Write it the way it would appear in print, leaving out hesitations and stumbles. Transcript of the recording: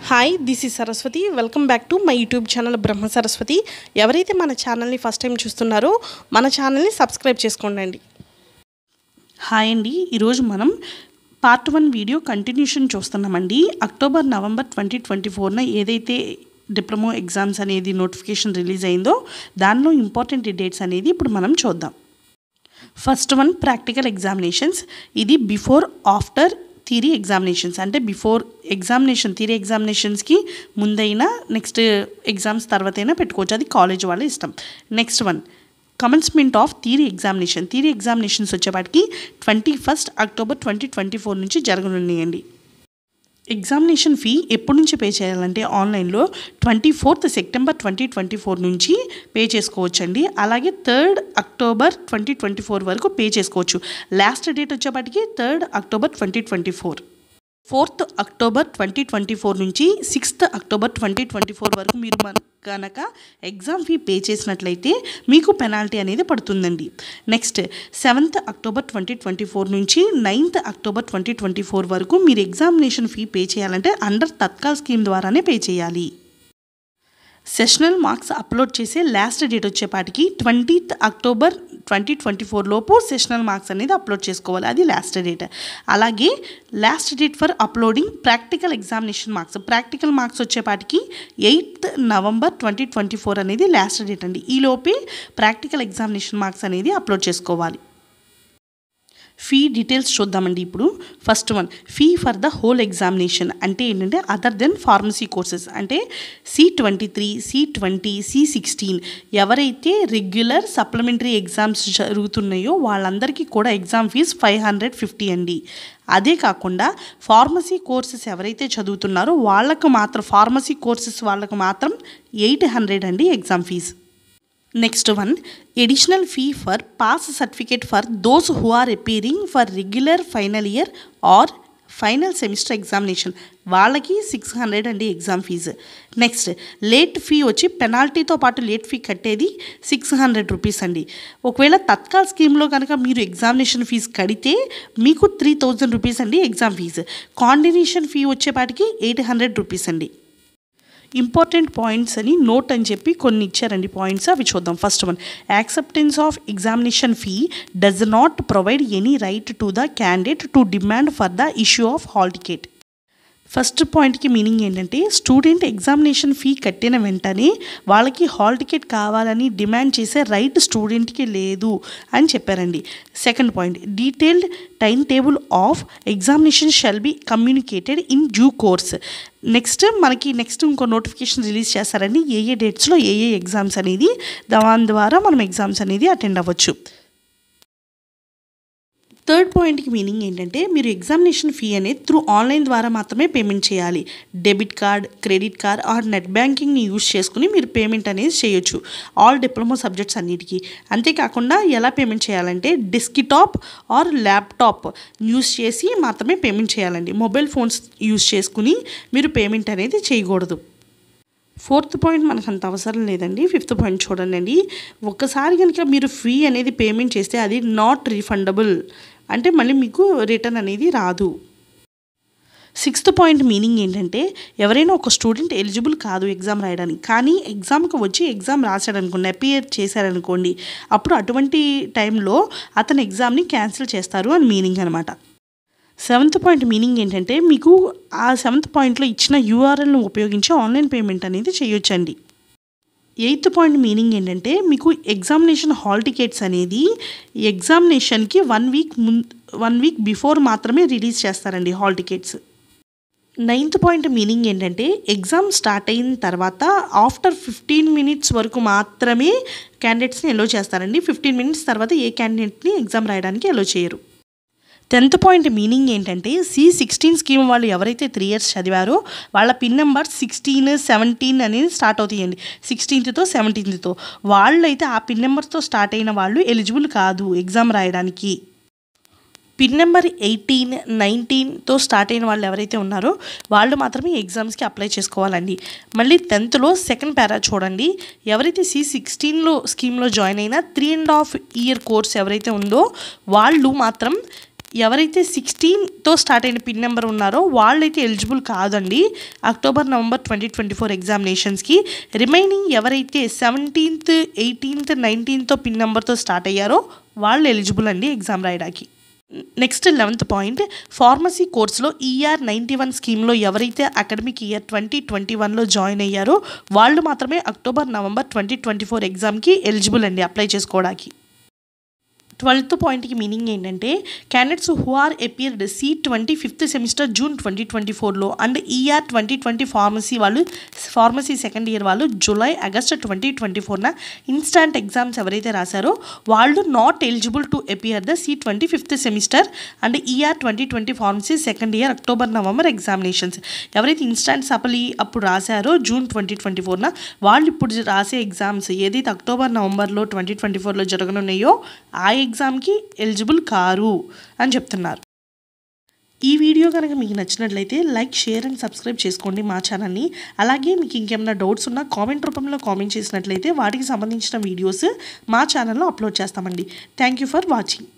Hi this is Saraswati. Welcome back to my YouTube channel Brahma Saraswati. ఎవరైతే మన ఛానల్ని ఫస్ట్ టైం చూస్తున్నారో మన ఛానల్ని సబ్స్క్రైబ్ చేసుకోండి. హాయ్ అండి, ఈరోజు మనం పార్ట్ 1 వీడియో కంటిన్యూషన్ చూస్తున్నామండి. అక్టోబర్ నవంబర్ 2024న ఏదైతే డిప్లొమా ఎగ్జామ్స్ అనేది నోటిఫికేషన్ రిలీజ్ అయిందో దానిలో ఇంపార్టెంట్ డేట్స్ అనేది ఇప్పుడు మనం చూద్దాం. First one practical examinations. ఇది బిఫోర్ ఆఫ్టర్ థియరీ ఎగ్జామినేషన్స్, అంటే బిఫోర్ ఎగ్జామినేషన్ థియరీ ఎగ్జామినేషన్స్కి ముందైనా నెక్స్ట్ ఎగ్జామ్స్ తర్వాతైనా పెట్టుకోవచ్చు, అది కాలేజ్ వాళ్ళ ఇష్టం. Next one commencement of theory examination. Theory examinations వచ్చేపాటికి 21 అక్టోబర్ 2024 నుంచి జరగనున్నాయండి. ఎగ్జామినేషన్ ఫీ ఎప్పటి నుంచి పే చేయాలంటే ఆన్లైన్లో 24 సెప్టెంబర్ 2024 నుంచి పే చేసుకోవచ్చండి. అలాగే 3 అక్టోబర్ 2024 వరకు పే చేసుకోవచ్చు. లాస్ట్ డేట్ వచ్చేప్పటికి 3 అక్టోబర్ 2024. 4 అక్టోబర్ 2024 నుంచి 6 అక్టోబర్ 2024 వరకు మీరు కనుక ఎగ్జామ్ ఫీ పే చేసినట్లయితే మీకు పెనాల్టీ అనేది పడుతుందండి. నెక్స్ట్ 7 అక్టోబర్ 2024 నుంచి 9 అక్టోబర్ 2024 వరకు మీరు ఎగ్జామినేషన్ ఫీ పే చేయాలంటే అండర్ తత్కాల్ స్కీమ్ ద్వారానే పే చేయాలి. సెషనల్ మార్క్స్ అప్లోడ్ చేసే లాస్ట్ డేట్ వచ్చేపాటికి 20 అక్టోబర్ 2024 లోపు సెషనల్ మార్క్స్ అనేది అప్లోడ్ చేసుకోవాలి, అది లాస్ట్ డేట్. అలాగే last date for uploading practical examination marks. Practical marks వచ్చేపాటికి 8 నవంబర్ 2024 అనేది లాస్ట్ డేట్ అండి. ఈలోపే ప్రాక్టికల్ ఎగ్జామినేషన్ మార్క్స్ అనేది అప్లోడ్ చేసుకోవాలి. ఫీ డీటెయిల్స్ చూద్దామండి ఇప్పుడు. First one fee for the whole examination అంటే ఏంటంటే అదర్ దెన్ ఫార్మసీ కోర్సెస్ అంటే C23, C20, C16 ఎవరైతే రెగ్యులర్ సప్లిమెంటరీ ఎగ్జామ్స్ జరుగుతున్నాయో వాళ్ళందరికీ కూడా ఎగ్జామ్ ఫీజ్ 550 అండి. అదే కాకుండా ఫార్మసీ కోర్సెస్ ఎవరైతే చదువుతున్నారో వాళ్ళకు మాత్రం ఫార్మసీ కోర్సెస్ వాళ్ళకు మాత్రం 800 అండి exam fee. Next one additional fee for pass certificate for those who are appearing for regular final year or final semester examination వాళ్ళకి 600 అండి exam fee. Next late fee వచ్చి పెనాల్టీతో పాటు లేట్ ఫీ కట్టేది 600 rupees అండి. ఒకవేళ తత్కాల్ స్కీమ్లో కనుక మీరు ఎగ్జామినేషన్ ఫీజు కడితే మీకు 3000 రూపీస్ అండి ఎగ్జామ్ ఫీజు. కాండినేషన్ ఫీ వచ్చేపాటికి 800 రూపీస్ అండి. ఇంపార్టెంట్ పాయింట్స్ అని నోట్ అని చెప్పి కొన్ని ఇచ్చారండి పాయింట్స్, అవి చూద్దాం. First one acceptance of examination fee does not provide any right to the candidate to demand for the issue of hall ticket. First పాయింట్కి మీనింగ్ ఏంటంటే స్టూడెంట్ ఎగ్జామినేషన్ ఫీ కట్టిన వెంటనే వాళ్ళకి హాల్ టికెట్ కావాలని డిమాండ్ చేసే right స్టూడెంట్కి లేదు అని చెప్పారండి. Second point detailed time table of examination shall be communicated in due course. Next ఇంకో నోటిఫికేషన్ రిలీజ్ చేస్తారండి ఏ డేట్స్లో ఏ ఎగ్జామ్స్ అనేది, దాని ద్వారా మనం ఎగ్జామ్స్ అనేది అటెండ్ అవ్వచ్చు. థర్డ్ పాయింట్కి మీనింగ్ ఏంటంటే మీరు ఎగ్జామినేషన్ ఫీ అనేది త్రూ ఆన్లైన్ ద్వారా మాత్రమే పేమెంట్ చేయాలి. Debit card, credit card or net బ్యాంకింగ్ని యూజ్ చేసుకుని మీరు పేమెంట్ అనేది చేయొచ్చు ఆల్ డిప్లొమా సబ్జెక్ట్స్ అన్నిటికీ. అంతేకాకుండా ఎలా పేమెంట్ చేయాలంటే డెస్క్టాప్ ఆర్ ల్యాప్టాప్ యూజ్ చేసి మాత్రమే పేమెంట్ చేయాలండి. మొబైల్ ఫోన్స్ యూజ్ చేసుకుని మీరు పేమెంట్ అనేది చేయకూడదు. ఫోర్త్ పాయింట్ మనకు అంత అవసరం లేదండి. ఫిఫ్త్ పాయింట్ చూడండి. ఒక్కసారి కనుక మీరు ఫీ అనేది పేమెంట్ చేస్తే అది నాట్ రీఫండబుల్, అంటే మళ్ళీ మీకు రిటర్న్ అనేది రాదు. సిక్స్త్ పాయింట్ మీనింగ్ ఏంటంటే ఎవరైనా ఒక స్టూడెంట్ ఎలిజిబుల్ కాదు ఎగ్జామ్ రాయడానికి, కానీ ఎగ్జామ్కి వచ్చి ఎగ్జామ్ రాశాడనుకోండి, అపియర్ చేశారనుకోండి, అప్పుడు అటువంటి టైంలో అతని ఎగ్జామ్ని క్యాన్సిల్ చేస్తారు అని మీనింగ్ అనమాట. సెవెంత్ పాయింట్ మీనింగ్ ఏంటంటే మీకు ఆ 7th పాయింట్లో ఇచ్చిన URLను ఉపయోగించి ఆన్లైన్ పేమెంట్ అనేది చేయొచ్చండి. ఎయిత్ పాయింట్ మీనింగ్ ఏంటంటే మీకు ఎగ్జామినేషన్ హాల్ టికెట్స్ అనేది ఎగ్జామినేషన్కి 1 వీక్ బిఫోర్ మాత్రమే రిలీజ్ చేస్తారండి hall tickets. Ninth point meaning ఏంటంటే ఎగ్జామ్ స్టార్ట్ అయిన తర్వాత ఆఫ్టర్ 15 మినిట్స్ వరకు మాత్రమే క్యాండిడేట్స్ని ఎలో చేస్తారండి. 15 మినిట్స్ తర్వాత ఏ క్యాండిడేట్ని ఎగ్జామ్ రాయడానికి ఎలో చేయరు. 10th పాయింట్ మీనింగ్ ఏంటంటే C16 స్కీమ్ వాళ్ళు ఎవరైతే 3 years చదివారో వాళ్ళ పిన్ నెంబర్ 16, 17 అనేది స్టార్ట్ అవుతాయండి. 16th 17th వాళ్ళైతే ఆ పిన్ నెంబర్తో స్టార్ట్ అయిన వాళ్ళు ఎలిజిబుల్ కాదు ఎగ్జామ్ రాయడానికి. పిన్ నెంబర్ 18, 19తో స్టార్ట్ అయిన వాళ్ళు ఎవరైతే ఉన్నారో వాళ్ళు మాత్రమే ఎగ్జామ్స్కి అప్లై చేసుకోవాలండి. మళ్ళీ 10th సెకండ్ పారా చూడండి. ఎవరైతే C16 స్కీమ్లో జాయిన్ అయిన 3.5 year కోర్స్ ఎవరైతే ఉందో వాళ్ళు మాత్రం ఎవరైతే 16తో స్టార్ట్ అయిన పిన్ నెంబర్ ఉన్నారో వాళ్ళైతే ఎలిజిబుల్ కాదండి అక్టోబర్ నవంబర్ 2024 ఎగ్జామినేషన్స్కి. రిమైనింగ్ ఎవరైతే 17th 18th 19తో పిన్ నెంబర్తో స్టార్ట్ అయ్యారో వాళ్ళు ఎలిజిబుల్ అండి ఎగ్జామ్ రాయడానికి. నెక్స్ట్ 11th పాయింట్, ఫార్మసీ కోర్సులో ER91 స్కీమ్లో ఎవరైతే అకాడమిక్ ఇయర్ 2021లో జాయిన్ అయ్యారో వాళ్ళు మాత్రమే అక్టోబర్ నవంబర్ 2024 ఎగ్జామ్కి ఎలిజిబుల్ అండి అప్లై చేసుకోవడానికి. 12th పాయింట్కి మీనింగ్ ఏంటంటే candidates who are appeared C20 5th semester June 2024లో and ER 2020 pharmacy second year వాళ్ళు జూలై ఆగస్ట్ 2024న ఇన్స్టాంట్ ఎగ్జామ్స్ ఎవరైతే రాశారో వాళ్ళు not eligible to appear the C20 5th semester and ER 2020 pharmacy second year October November examinations. ఎవరైతే instant supply అప్పుడు రాశారో June 2024న వాళ్ళు ఇప్పుడు రాసే ఎగ్జామ్స్ ఏదైతే అక్టోబర్ నవంబర్లో 2024లో జరగనున్నాయో ఆ ఎగ్జామ్కి ఎలిజిబుల్ కారు అని చెప్తున్నారు. ఈ వీడియో కనుక మీకు నచ్చినట్లయితే లైక్, షేర్ అండ్ సబ్స్క్రైబ్ చేసుకోండి మా ఛానల్ని. అలాగే మీకు ఇంకేమైనా డౌట్స్ ఉన్నా కామెంట్ రూపంలో కామెంట్ చేసినట్లయితే వాటికి సంబంధించిన వీడియోస్ మా ఛానల్లో అప్లోడ్ చేస్తామండి. Thank you for watching.